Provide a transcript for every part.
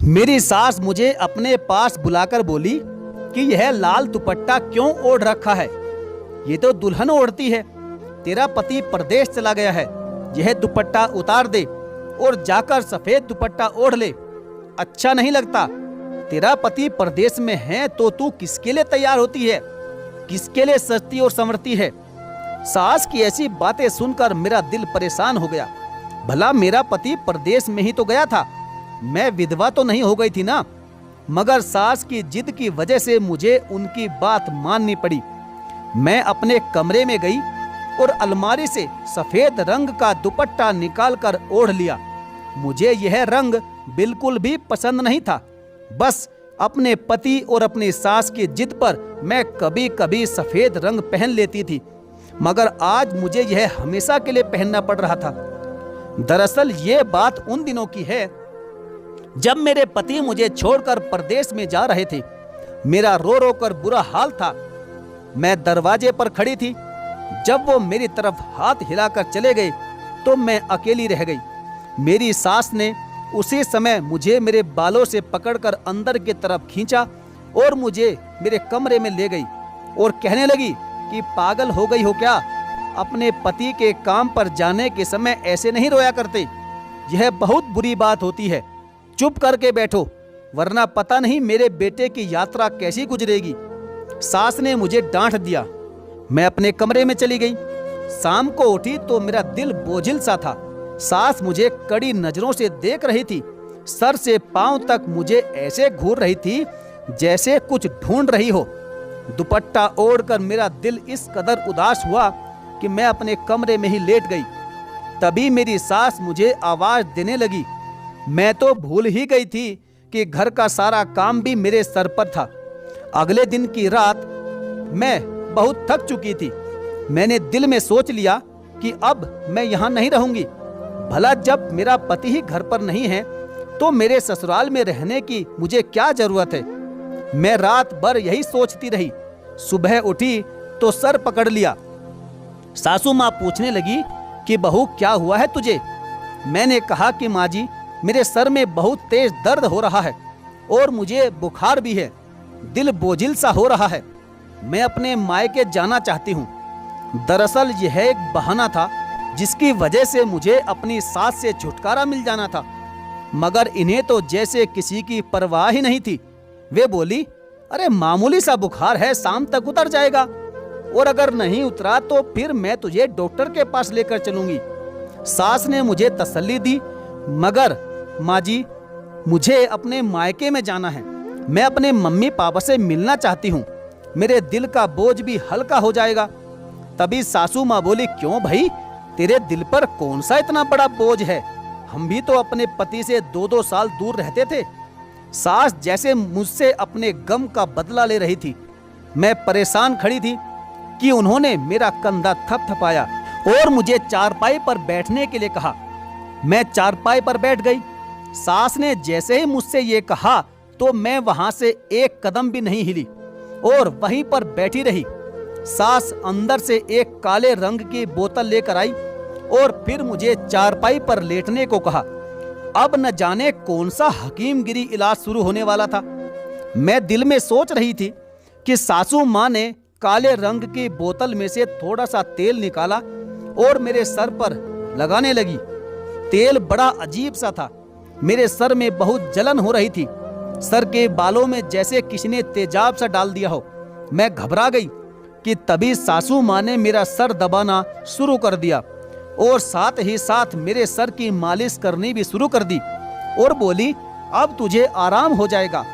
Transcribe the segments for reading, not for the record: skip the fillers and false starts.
मेरी सास मुझे अपने पास बुलाकर बोली कि यह लाल दुपट्टा क्यों ओढ़ रखा है, ये तो दुल्हन ओढ़ती है। तेरा पति परदेश चला गया है, यह दुपट्टा उतार दे और जाकर सफेद दुपट्टा ओढ़ ले। अच्छा नहीं लगता। तेरा पति परदेश में है तो तू किसके लिए तैयार होती है, किसके लिए सजती और संवरती है। सास की ऐसी बातें सुनकर मेरा दिल परेशान हो गया। भला मेरा पति परदेश में ही तो गया था, मैं विधवा तो नहीं हो गई थी ना। मगर सास की जिद की वजह से मुझे उनकी बात माननी पड़ी। मैं अपने कमरे में गई और अलमारी से सफेद रंग का दुपट्टा निकालकर ओढ़ लिया। मुझे यह रंग बिल्कुल भी पसंद नहीं था। बस अपने पति और अपनी सास की जिद पर मैं कभी कभी सफेद रंग पहन लेती थी, मगर आज मुझे यह हमेशा के लिए पहनना पड़ रहा था। दरअसल ये बात उन दिनों की है जब मेरे पति मुझे छोड़कर परदेश में जा रहे थे। मेरा रो रो कर बुरा हाल था। मैं दरवाजे पर खड़ी थी। जब वो मेरी तरफ हाथ हिलाकर चले गए तो मैं अकेली रह गई। मेरी सास ने उसी समय मुझे मेरे बालों से पकड़कर अंदर की तरफ खींचा और मुझे मेरे कमरे में ले गई और कहने लगी कि पागल हो गई हो क्या, अपने पति के काम पर जाने के समय ऐसे नहीं रोया करते, यह बहुत बुरी बात होती है। चुप करके बैठो, वरना पता नहीं मेरे बेटे की यात्रा कैसी गुजरेगी। सास ने मुझे डांट दिया। मैं अपने कमरे में चली गई। शाम को उठी तो मेरा दिल बोझिल सा था। सास मुझे कड़ी नजरों से देख रही थी। सर से पांव तक मुझे ऐसे घूर रही थी जैसे कुछ ढूंढ रही हो। दुपट्टा ओढ़कर मेरा दिल इस कदर उदास हुआ कि मैं अपने कमरे में ही लेट गई। तभी मेरी सास मुझे आवाज देने लगी। मैं तो भूल ही गई थी कि घर का सारा काम भी मेरे सर पर था। अगले दिन की रात मैं बहुत थक चुकी थी। मैंने दिल में सोच लिया कि अब मैं यहाँ नहीं रहूंगी। भला जब मेरा पति ही घर पर नहीं है तो मेरे ससुराल में रहने की मुझे क्या जरूरत है। मैं रात भर यही सोचती रही। सुबह उठी तो सर पकड़ लिया। सासू माँ पूछने लगी कि बहू क्या हुआ है तुझे। मैंने कहा कि माँ जी, मेरे सर में बहुत तेज दर्द हो रहा है और मुझे बुखार भी है। दिल बोझिल सा हो रहा है। मैं अपने मायके जाना चाहती हूँ। दरअसल यह एक बहाना था जिसकी वजह से मुझे अपनी सास से छुटकारा मिल जाना था, मगर इन्हें तो जैसे किसी की परवाह ही नहीं थी। वे बोली, अरे मामूली सा बुखार है, शाम तक उतर जाएगा, और अगर नहीं उतरा तो फिर मैं तुझे डॉक्टर के पास लेकर चलूंगी। सास ने मुझे तसल्ली दी, मगर माँ जी, मुझे अपने मायके में जाना है। मैं अपने मम्मी पापा से मिलना चाहती हूँ। मेरे दिल का बोझ भी हल्का हो जाएगा। तभी सासू माँ बोली, क्यों भाई, तेरे दिल पर कौन सा इतना बड़ा बोझ है? हम भी तो अपने पति से 2-2 साल दूर रहते थे। सास जैसे मुझसे अपने गम का बदला ले रही थी। मैं परेशान खड़ी थी कि उन्होंने मेरा कंधा थपथपाया और मुझे चारपाई पर बैठने के लिए कहा। मैं चारपाई पर बैठ गई। सास ने जैसे ही मुझसे ये कहा तो मैं वहां से एक कदम भी नहीं हिली और वहीं पर बैठी रही। सास अंदर से एक काले रंग की बोतल लेकर आई और फिर मुझे चारपाई पर लेटने को कहा। अब न जाने कौन सा हकीमगिरी इलाज शुरू होने वाला था। मैं दिल में सोच रही थी कि सासू माँ ने काले रंग की बोतल में से थोड़ा सा तेल निकाला और मेरे सर पर लगाने लगी। तेल बड़ा अजीब सा था। मेरे सर में बहुत जलन हो रही थी। सर के बालों में जैसे किसी ने तेजाब सा डाल दिया हो। मैं घबरा गई कि तभी सासू माँ ने मेरा सर दबाना शुरू कर दिया और साथ ही साथ मेरे सर की मालिश करनी भी शुरू कर दी और बोली, अब तुझे आराम हो जाएगा।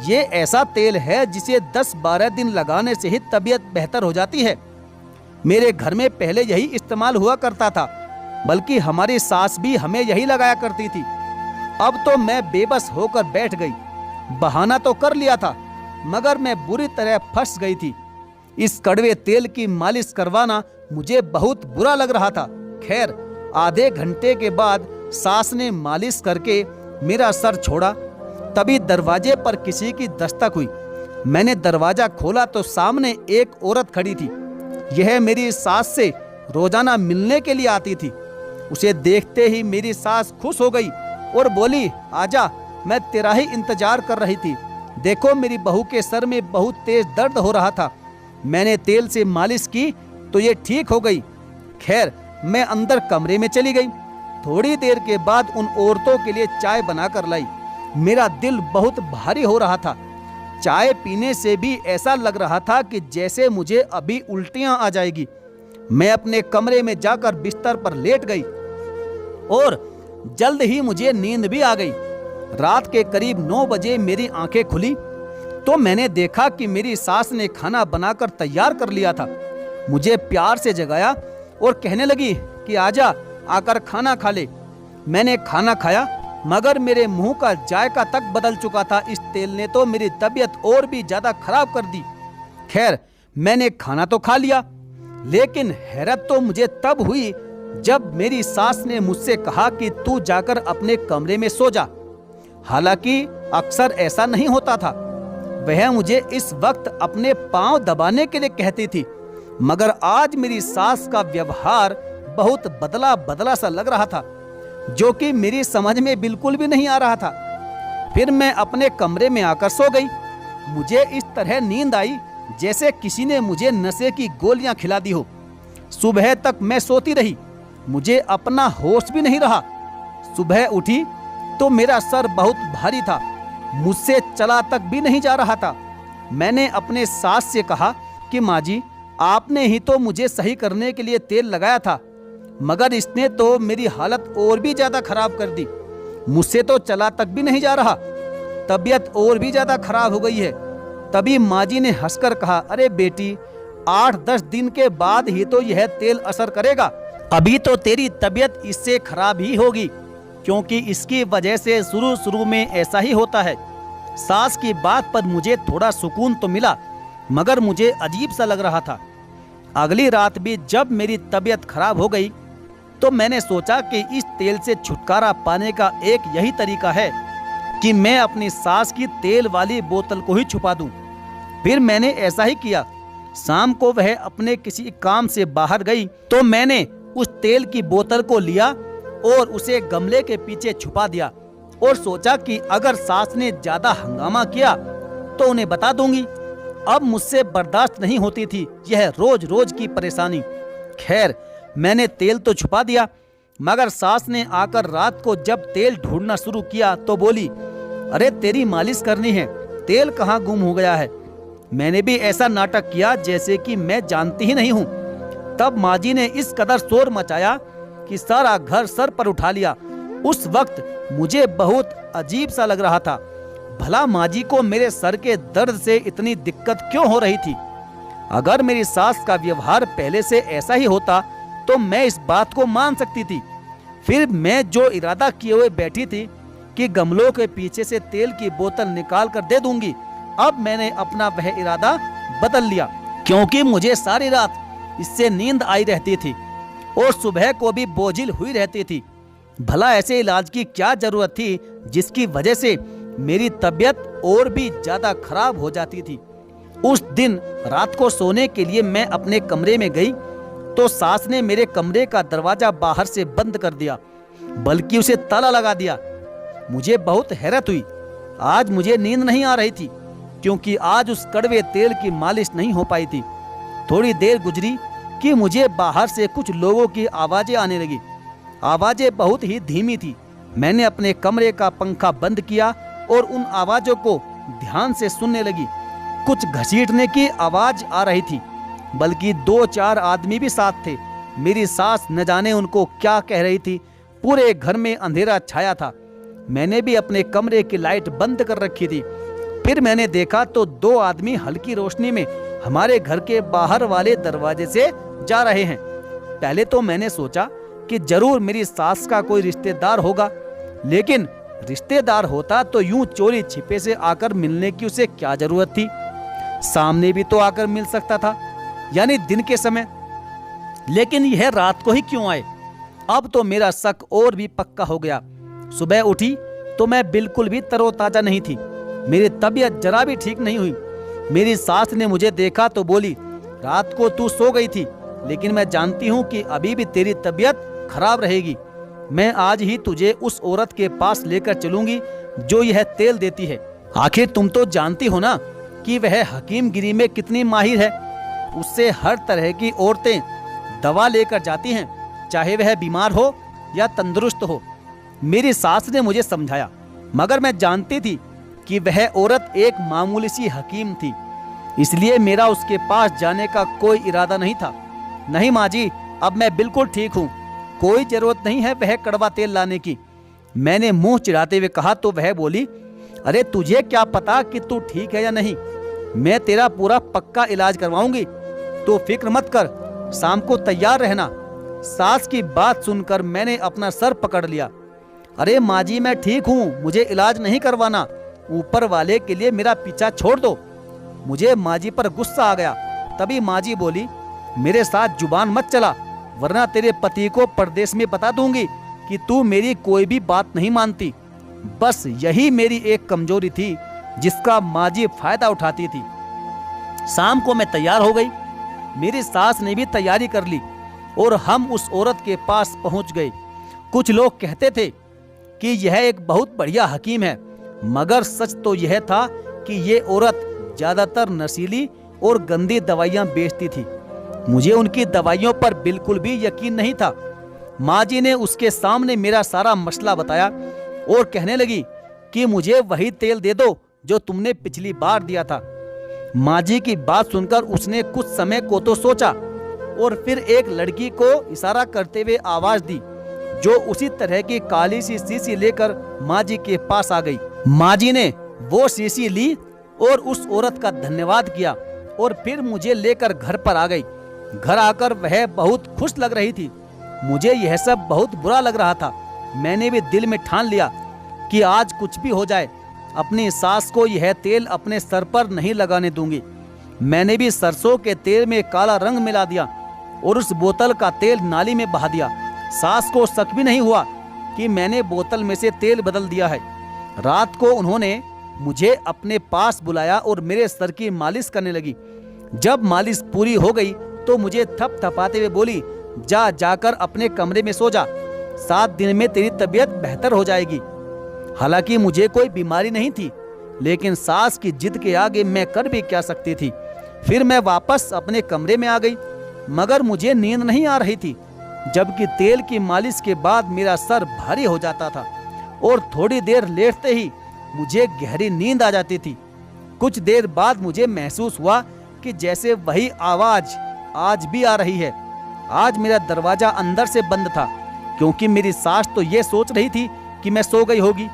ये ऐसा तेल है जिसे 10-12 दिन लगाने से ही तबीयत बेहतर हो जाती है। मेरे घर में पहले यही इस्तेमाल हुआ करता था, बल्कि हमारी सास भी हमें यही लगाया करती थी। अब तो मैं बेबस होकर बैठ गई। बहाना तो कर लिया था, मगर मैं बुरी तरह फंस गई थी। इस कड़वे तेल की मालिश करवाना मुझे बहुत बुरा लग रहा था। खैर, आधे घंटे के बाद सास ने मालिश करके मेरा सर छोड़ा। तभी दरवाजे पर किसी की दस्तक हुई। मैंने दरवाजा खोला तो सामने एक औरत खड़ी थी। यह मेरी सास से रोजाना मिलने के लिए आती थी। उसे देखते ही मेरी सास खुश हो गई और बोली, आजा, मैं तेरा ही इंतजार कर रही थी। देखो मेरी बहू के सर में बहुत तेज दर्द हो रहा था। मैंने तेल से मालिश की तो ये ठीक हो गई। खैर मैं अंदर कमरे में चली गई। थोड़ी देर के बाद उन औरतों के लिए चाय बनाकर लाई। मेरा दिल बहुत भारी हो रहा था। चाय पीने से भी ऐसा लग रहा था कि जैसे मुझे अभी उल्टियां आ जाएगी। मैं अपने कमरे में जाकर बिस्तर पर लेट गई और जल्द ही मुझे नींद भी आ गई। रात के करीब 9 बजे मेरी आंखें खुली तो मैंने देखा कि मेरी सास ने खाना बनाकर तैयार कर लिया था। मुझे प्यार से जगाया और कहने लगी कि आजा, आकर खाना खा ले। मैंने खाना खाया मगर मेरे मुंह का जायका तक बदल चुका था। इस तेल ने तो मेरी तबीयत और भी ज्यादा खराब कर दी। खैर मैंने खाना तो खा लिया, लेकिन हैरत तो मुझे तब हुई जब मेरी सास ने मुझसे कहा कि तू जाकर अपने कमरे में सो जा। हालांकि अक्सर ऐसा नहीं होता था। वह मुझे इस वक्त अपने पांव दबाने के लिए कहती थी, मगर आज मेरी सास का व्यवहार बहुत बदला बदला सा लग रहा था, जो कि मेरी समझ में बिल्कुल भी नहीं आ रहा था। फिर मैं अपने कमरे में आकर सो गई। मुझे इस तरह नींद आई जैसे किसी ने मुझे नशे की गोलियां खिला दी हो। सुबह तक मैं सोती रही, मुझे अपना होश भी नहीं रहा। सुबह उठी तो मेरा सर बहुत भारी था, मुझसे चला तक भी नहीं जा रहा था। मैंने अपने सास से कहा कि माँ जी, आपने ही तो मुझे सही करने के लिए तेल लगाया था, मगर इसने तो मेरी हालत और भी ज्यादा खराब कर दी। मुझसे तो चला तक भी नहीं जा रहा, तबीयत और भी ज्यादा खराब हो गई है। तभी माँ जी ने हंसकर कहा, अरे बेटी, 8-10 दिन के बाद ही तो यह तेल असर करेगा। अभी तो तेरी तबीयत इससे खराब ही होगी, क्योंकि इसकी वजह से शुरू में ऐसा ही होता है। सास की बात पर मुझे थोड़ा सुकून तो मिला, मगर मुझे अजीब सा लग रहा था। अगली रात भी जब मेरी तबीयत खराब हो गई तो मैंने सोचा कि इस तेल से छुटकारा पाने का एक यही तरीका है कि मैं अपनी सास की तेल वाली बोतल को ही छुपा दूं। फिर मैंने ऐसा ही किया। शाम को वह अपने किसी काम से बाहर गई तो मैंने उस तेल की बोतल को लिया और उसे गमले के पीछे छुपा दिया और सोचा कि अगर सास ने ज्यादा हंगामा किया तो उन्हें बता दूंगी। अब मुझसे बर्दाश्त नहीं होती थी यह रोज रोज की परेशानी। खैर मैंने तेल तो छुपा दिया, मगर सास ने आकर रात को जब तेल ढूंढना शुरू किया तो बोली, अरे तेरी मालिश करनी है, तेल कहाँ गुम हो गया है। मैंने भी ऐसा नाटक किया जैसे कि मैं जानती ही नहीं हूँ। तब माँ जी ने इस कदर शोर मचाया कि सारा घर सर पर उठा लिया। उस वक्त मुझे बहुत अजीब सा लग रहा था। भला माँ जी को मेरे सर के दर्द से इतनी दिक्कत क्यों हो रही थी? अगर मेरी सास का व्यवहार पहले से ऐसा ही होता तो मैं इस बात को मान सकती थी। फिर मैं जो इरादा किए हुए बैठी थी कि गमलों के पीछे से तेल की बोतल निकाल कर दे दूंगी, अब मैंने अपना वह इरादा बदल लिया, क्योंकि मुझे सारी रात इससे नींद आई रहती थी और सुबह को भी बोझिल हुई रहती थी। भला ऐसे इलाज की क्या जरूरत थी जिसकी वजह से मेरी तबीयत और भी ज्यादा खराब हो जाती थी। उस दिन रात को सोने के लिए मैं अपने कमरे में गई तो सास ने मेरे कमरे का दरवाजा बाहर से बंद कर दिया, बल्कि उसे ताला लगा दिया। मुझे बहुत हैरत हुई। आज मुझे नींद नहीं आ रही थी, क्योंकि आज उस कड़वे तेल की मालिश नहीं हो पाई थी। थोड़ी देर गुजरी कि मुझे बाहर से कुछ लोगों की आवाजें आने लगी। आवाजें बहुत ही धीमी थी। मैंने अपने कमरे का पंखा बंद किया और उन आवाजों को ध्यान से सुनने लगी। कुछ घसीटने की आवाज आ रही थी, बल्कि 2-4 आदमी भी साथ थे। मेरी सास न जाने उनको क्या कह रही थी। पूरे घर में अंधेरा छाया था। मैंने भी अपने कमरे की लाइट बंद कर रखी थी। फिर मैंने देखा तो 2 आदमी हल्की रोशनी में हमारे घर के बाहर वाले दरवाजे से जा रहे हैं। पहले तो मैंने सोचा कि जरूर मेरी सास का कोई रिश्तेदार होगा, लेकिन रिश्तेदार होता तो यूं चोरी छिपे से आकर मिलने की उसे क्या जरूरत थी? सामने भी तो आकर मिल सकता था, यानी दिन के समय। लेकिन यह रात को ही क्यों आए? अब तो मेरा शक और भी पक्का हो गया। सुबह उठी तो मैं बिल्कुल भी तरोताजा नहीं थी। मेरी तबीयत जरा भी ठीक नहीं हुई। मेरी सास ने मुझे देखा तो बोली, रात को तू सो गई थी, लेकिन मैं जानती हूँ कि अभी भी तेरी तबीयत खराब रहेगी। मैं आज ही तुझे उस औरत के पास लेकर चलूंगी जो यह तेल देती है। आखिर तुम तो जानती हो ना कि वह हकीमगिरी में कितनी माहिर है। उससे हर तरह की औरतें दवा लेकर जाती हैं, चाहे वह बीमार हो या तंदुरुस्त हो। मेरी सास ने मुझे समझाया, मगर मैं जानती थी कि वह औरत एक मामूली सी हकीम थी, इसलिए मेरा उसके पास जाने का कोई इरादा नहीं था। नहीं माँ जी, अब मैं बिल्कुल ठीक हूँ, कोई जरूरत नहीं है वह कड़वा तेल लाने की। मैंने मुंह चिढ़ाते हुए कहा तो वह बोली, अरे तुझे क्या पता कि तू ठीक है या नहीं, मैं तेरा पूरा पक्का इलाज करवाऊंगी, तो फिक्र मत कर, शाम को तैयार रहना। सास की बात सुनकर मैंने अपना सर पकड़ लिया। अरे माँ जी, मैं ठीक हूँ, मुझे इलाज नहीं करवाना, ऊपर वाले के लिए मेरा पीछा छोड़ दो। मुझे माँ जी पर गुस्सा आ गया। तभी माँ जी बोली, मेरे साथ जुबान मत चला, वरना तेरे पति को परदेश में बता दूंगी कि तू मेरी कोई भी बात नहीं मानती। बस यही मेरी एक कमजोरी थी जिसका माँ जी फायदा उठाती थी। शाम को मैं तैयार हो गई, मेरी सास ने भी तैयारी कर ली और हम उस औरत के पास पहुंच गए। कुछ लोग कहते थे कि यह एक बहुत बढ़िया हकीम है, मगर सच तो यह था कि ये औरत ज्यादातर नशीली और गंदी दवाइयां बेचती थी। मुझे उनकी दवाइयों पर बिल्कुल भी यकीन नहीं था। माँ जी ने उसके सामने मेरा सारा मसला बताया और कहने लगी कि मुझे वही तेल दे दो जो तुमने पिछली बार दिया था। माँ जी की बात सुनकर उसने कुछ समय को तो सोचा और फिर एक लड़की को इशारा करते हुए आवाज दी, जो उसी तरह की काली सी शीशी लेकर माँ जी के पास आ गई। माँ जी ने वो शीशी ली और उस औरत का धन्यवाद किया और फिर मुझे लेकर घर पर आ गई। घर आकर वह बहुत खुश लग रही थी। मुझे यह सब बहुत बुरा लग रहा था। मैंने भी दिल में ठान लिया कि आज कुछ भी हो जाए, अपनी सास को यह तेल अपने सर पर नहीं लगाने दूंगी। मैंने भी सरसों के तेल में काला रंग मिला दिया और उस बोतल का तेल नाली में बहा दिया। सास को शक भी नहीं हुआ कि मैंने बोतल में से तेल बदल दिया है। रात को उन्होंने मुझे अपने पास बुलाया और मेरे सर की मालिश करने लगी। जब मालिश पूरी हो गई तो मुझे थपथपाते हुए बोली, जा जाकर अपने कमरे में सो जा, 7 दिन में तेरी तबीयत बेहतर हो जाएगी। हालांकि मुझे कोई बीमारी नहीं थी, लेकिन सास की जिद के आगे मैं कर भी क्या सकती थी। फिर मैं वापस अपने कमरे में आ गई, मगर मुझे नींद नहीं आ रही थी, जबकि तेल की मालिश के बाद मेरा सर भारी हो जाता था और थोड़ी देर लेटते ही मुझे गहरी नींद आ जाती थी। कुछ देर बाद मुझे महसूस हुआ कि जैसे वही आवाज आज भी आ रही है। आज मेरा दरवाजा अंदर से बंद था, क्योंकि मेरी सास तो ये सोच रही थी कि मैं सो गई होगी,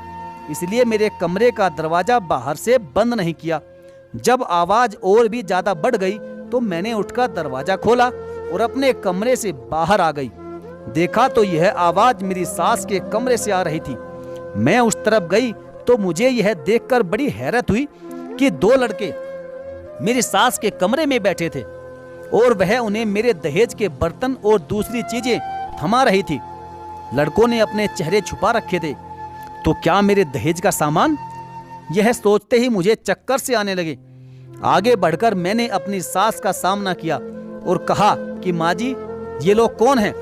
इसलिए मेरे कमरे का दरवाजा बाहर से बंद नहीं किया। जब आवाज और भी ज्यादा बढ़ गई तो मैंने उठकर दरवाजा खोला और अपने कमरे से बाहर आ गई। देखा तो यह आवाज मेरी सास के कमरे से आ रही थी। मैं उस तरफ गई तो मुझे यह देखकर बड़ी हैरत हुई कि 2 लड़के मेरी सास के कमरे में बैठे थे और वह उन्हें मेरे दहेज के बर्तन और दूसरी चीजें थमा रही थी। लड़कों ने अपने चेहरे छुपा रखे थे, तो क्या मेरे दहेज का सामान? यह सोचते ही मुझे चक्कर से आने लगे। आगे बढ़कर मैंने अपनी सास का सामना किया और कहा कि माँ जी, ये लोग कौन हैं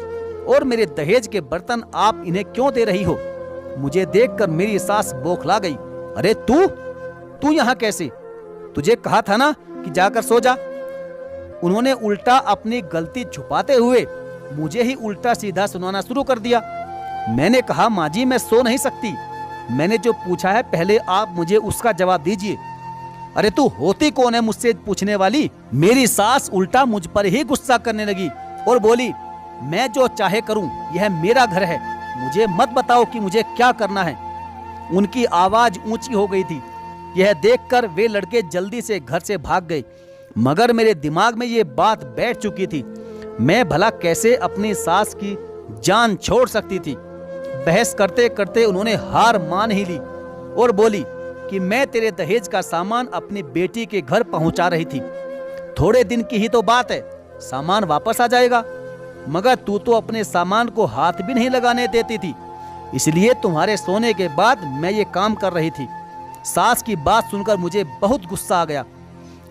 और मेरे दहेज के बर्तन आप इन्हें क्यों दे रही हो? मुझे देखकर मेरी सास बौखला गई। अरे तू यहाँ कैसे? तुझे कहा था ना कि जाकर सो जा। उन्होंने उल्टा अपनी गलती छुपाते हुए मुझे ही उल्टा सीधा सुनाना शुरू कर दिया। मैंने कहा, माँ जी, मैं सो नहीं सकती, मैंने जो पूछा है पहले आप मुझे उसका जवाब दीजिए। अरे तू होती कौन है मुझसे पूछने वाली? मेरी सास उल्टा मुझ पर ही गुस्सा करने लगी और बोली, मैं जो चाहे करूं, यह मेरा घर है, मुझे मत बताओ कि मुझे क्या करना है। उनकी आवाज ऊंची हो गई थी। यह देखकर वे लड़के जल्दी से घर से भाग गए, मगर मेरे दिमाग में ये बात बैठ चुकी थी, मैं भला कैसे अपनी सास की जान छोड़ सकती थी। बहस करते करते उन्होंने हार मान ही ली और बोली कि मैं तेरे दहेज का सामान अपनी बेटी के घर पहुंचा रही थी, थोड़े दिन की ही तो बात है, सामान वापस आ जाएगा। मगर तू तो अपने सामान को हाथ भी नहीं लगाने देती थी, इसलिए तुम्हारे सोने के बाद मैं ये काम कर रही थी। सास की बात सुनकर मुझे बहुत गुस्सा आ गया,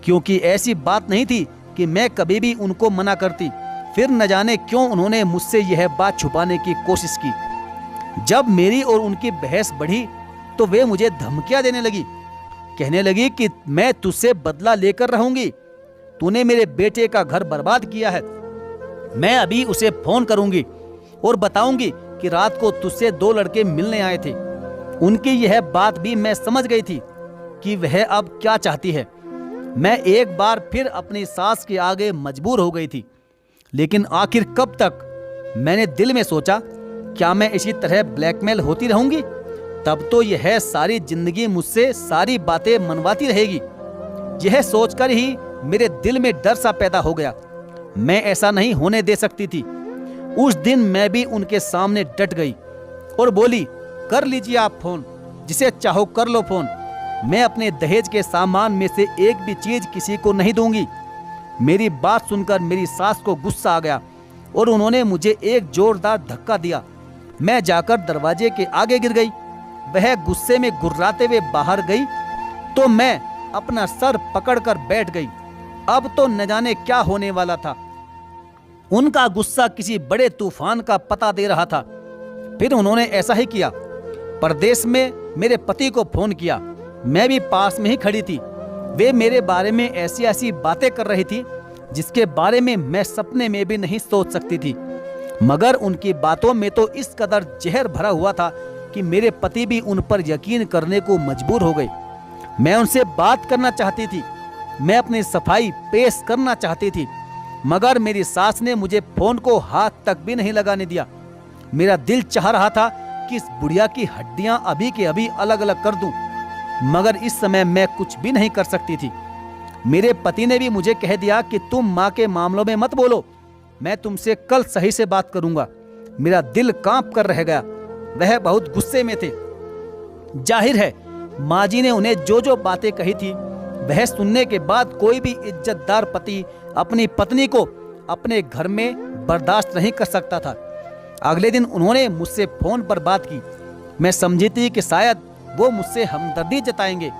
क्योंकि ऐसी बात नहीं थी कि मैं कभी भी उनको मना करती। फिर न जाने क्यों उन्होंने मुझसे यह बात छुपाने की कोशिश की। जब मेरी और उनकी बहस बढ़ी तो वे मुझे धमकियां देने लगी। कहने लगी कि मैं तुझसे बदला लेकर रहूंगी, तूने मेरे बेटे का घर बर्बाद किया है। मैं अभी उसे फोन करूंगी और बताऊंगी कि रात को तुझसे 2 लड़के मिलने आए थे। उनकी यह बात भी मैं समझ गई थी कि वह अब क्या चाहती है। मैं एक बार फिर अपनी सास के आगे मजबूर हो गई थी, लेकिन आखिर कब तक? मैंने दिल में सोचा, क्या मैं इसी तरह ब्लैकमेल होती रहूंगी? तब तो यह सारी जिंदगी मुझसे सारी बातें मनवाती रहेगी। यह सोचकर ही मेरे दिल में डर सा पैदा हो गया। मैं ऐसा नहीं होने दे सकती थी। उस दिन मैं भी उनके सामने डट गई और बोली, कर लीजिए आप फोन, जिसे चाहो कर लो फोन। मैं अपने दहेज के सामान में से एक भी चीज किसी को नहीं दूंगी। मेरी बात सुनकर मेरी सास को गुस्सा आ गया और उन्होंने मुझे एक जोरदार धक्का दिया। मैं जाकर दरवाजे के आगे गिर गई। वह गुस्से में गुर्राते हुए बाहर गई तो मैं अपना सर पकड़कर बैठ गई। अब तो न जाने क्या होने वाला था। उनका गुस्सा किसी बड़े तूफान का पता दे रहा था। फिर उन्होंने ऐसा ही किया। परदेश में मेरे पति को फोन किया। मैं भी पास में ही खड़ी थी। वे मेरे बारे में ऐसी ऐसी बातें कर रही थी जिसके बारे में मैं सपने में भी नहीं सोच सकती थी। मगर उनकी बातों में तो इस कदर जहर भरा हुआ था कि मेरे पति भी उन पर यकीन करने को मजबूर हो गए। मैं उनसे बात करना चाहती थी, मैं अपनी सफाई पेश करना चाहती थी, मगर मेरी सास ने मुझे फोन को हाथ तक भी नहीं लगाने दिया। मेरा दिल चाह रहा था कि इस बुढ़िया की हड्डियां अभी के अभी अलग अलग कर दूं, मगर इस समय मैं कुछ भी नहीं कर सकती थी। मेरे पति ने भी मुझे कह दिया कि तुम माँ के मामलों में मत बोलो, मैं तुमसे कल सही से बात करूंगा। मेरा दिल कांप कर रह गया। वह बहुत गुस्से में थे। जाहिर है माँ जी ने उन्हें जो जो बातें कही थी वह सुनने के बाद कोई भी इज्जतदार पति अपनी पत्नी को अपने घर में बर्दाश्त नहीं कर सकता था। अगले दिन उन्होंने मुझसे फोन पर बात की। मैं समझी थी कि शायद वो मुझसे हमदर्दी जताएंगे,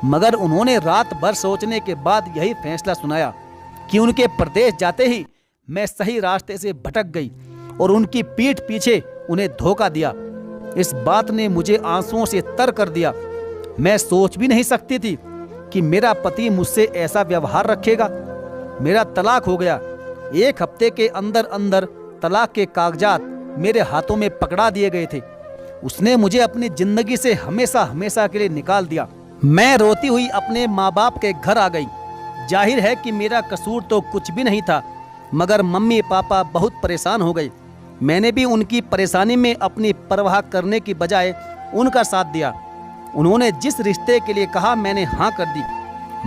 मगर उन्होंने रात भर सोचने के बाद यही फैसला सुनाया कि उनके प्रदेश जाते ही मैं सही रास्ते से भटक गई और उनकी पीठ पीछे उन्हें धोखा दिया। इस बात ने मुझे आंसुओं से तर कर दिया। मैं सोच भी नहीं सकती थी कि मेरा पति मुझसे ऐसा व्यवहार रखेगा। मेरा तलाक हो गया। 1 हफ्ते के अंदर अंदर तलाक के कागजात मेरे हाथों में पकड़ा दिए गए थे। उसने मुझे अपनी जिंदगी से हमेशा हमेशा के लिए निकाल दिया। मैं रोती हुई अपने माँ बाप के घर आ गई। जाहिर है कि मेरा कसूर तो कुछ भी नहीं था, मगर मम्मी पापा बहुत परेशान हो गए। मैंने भी उनकी परेशानी में अपनी परवाह करने की बजाय उनका साथ दिया। उन्होंने जिस रिश्ते के लिए कहा मैंने हाँ कर दी।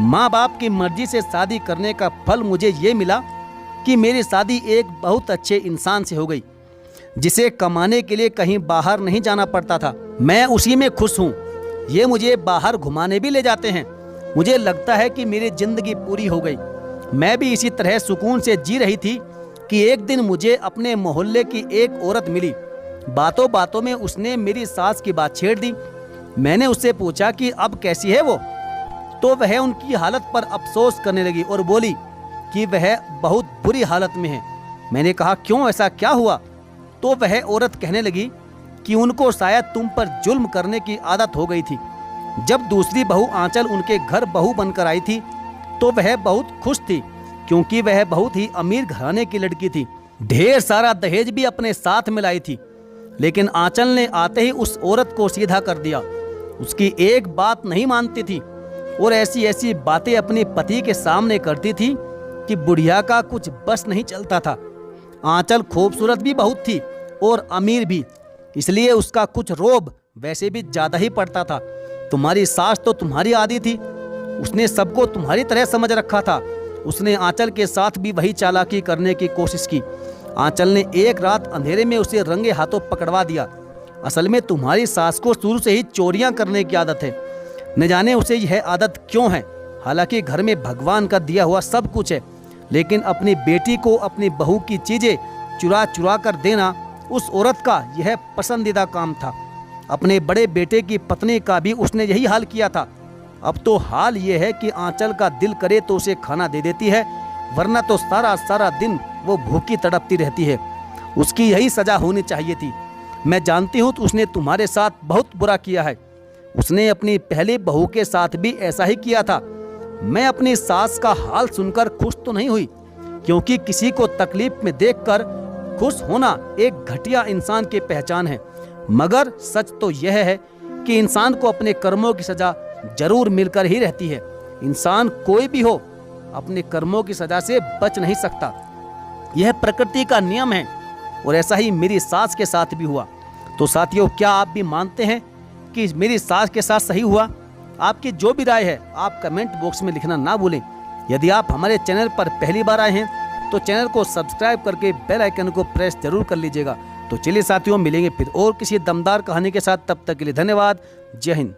माँ बाप की मर्जी से शादी करने का फल मुझे ये मिला कि मेरी शादी एक बहुत अच्छे इंसान से हो गई, जिसे कमाने के लिए कहीं बाहर नहीं जाना पड़ता था। मैं उसी में खुश हूँ। ये मुझे बाहर घुमाने भी ले जाते हैं। मुझे लगता है कि मेरी जिंदगी पूरी हो गई। मैं भी इसी तरह सुकून से जी रही थी कि एक दिन मुझे अपने मोहल्ले की एक औरत मिली। बातों बातों में उसने मेरी सास की बात छेड़ दी। मैंने उससे पूछा कि अब कैसी है वो, तो वह उनकी हालत पर अफसोस करने लगी और बोली कि वह बहुत बुरी हालत में है। मैंने कहा क्यों, ऐसा क्या हुआ? तो वह औरत कहने लगी कि उनको शायद तुम पर जुल्म करने की आदत हो गई थी। जब दूसरी बहू आंचल उनके घर बहू बनकर आई थी तो वह बहुत खुश थी, क्योंकि वह बहुत ही अमीर घराने की लड़की थी। ढेर सारा दहेज भी अपने साथ में लाई थी। लेकिन आंचल ने आते ही उस औरत को सीधा कर दिया। उसकी एक बात नहीं मानती थी और ऐसी ऐसी बातें अपने पति के सामने करती थी कि बुढ़िया का कुछ बस नहीं चलता था। आंचल खूबसूरत भी बहुत थी और अमीर भी, इसलिए उसका कुछ रोब वैसे भी ज्यादा ही पड़ता था। तुम्हारी सास तो तुम्हारी आदी थी, उसने सबको तुम्हारी तरह समझ रखा था। उसने आंचल के साथ भी वही चालाकी करने की कोशिश की। आंचल ने एक रात अंधेरे में उसे रंगे हाथों पकड़वा दिया। असल में तुम्हारी सास को शुरू से ही चोरियां करने की आदत है। न जाने उसे यह आदत क्यों है। हालांकि घर में भगवान का दिया हुआ सब कुछ है, लेकिन अपनी बेटी को अपनी बहू की चीजें चुरा चुरा कर देना उस औरत का यह पसंदीदा काम था। अपने बड़े बेटे की पत्नी का भी उसने यही हाल किया था। अब तो हाल ये है कि आंचल का दिल करे तो उसे खाना दे देती है, वरना तो सारा सारा दिन वो भूखी तड़पती रहती है। उसकी यही सजा होनी चाहिए थी। मैं जानती हूँ उसने तुम्हारे साथ बहुत बुरा किया है। उसने अपनी पहली बहू के साथ भी ऐसा ही किया था। मैं अपनी सास का हाल सुनकर खुश तो नहीं हुई, क्योंकि किसी को तकलीफ में देखकर खुश होना एक घटिया इंसान की पहचान है। मगर सच तो यह है कि इंसान को अपने कर्मों की सजा जरूर मिलकर ही रहती है। इंसान कोई भी हो अपने कर्मों की सजा से बच नहीं सकता। यह प्रकृति का नियम है और ऐसा ही मेरी सास के साथ भी हुआ। तो साथियों, क्या आप भी मानते हैं कि मेरी सास के साथ सही हुआ? आपकी जो भी राय है आप कमेंट बॉक्स में लिखना ना भूलें। यदि आप हमारे चैनल पर पहली बार आए हैं तो चैनल को सब्सक्राइब करके बेल आइकन को प्रेस जरूर कर लीजिएगा। तो चलिए साथियों, मिलेंगे फिर और किसी दमदार कहानी के साथ। तब तक के लिए धन्यवाद। जय हिंद।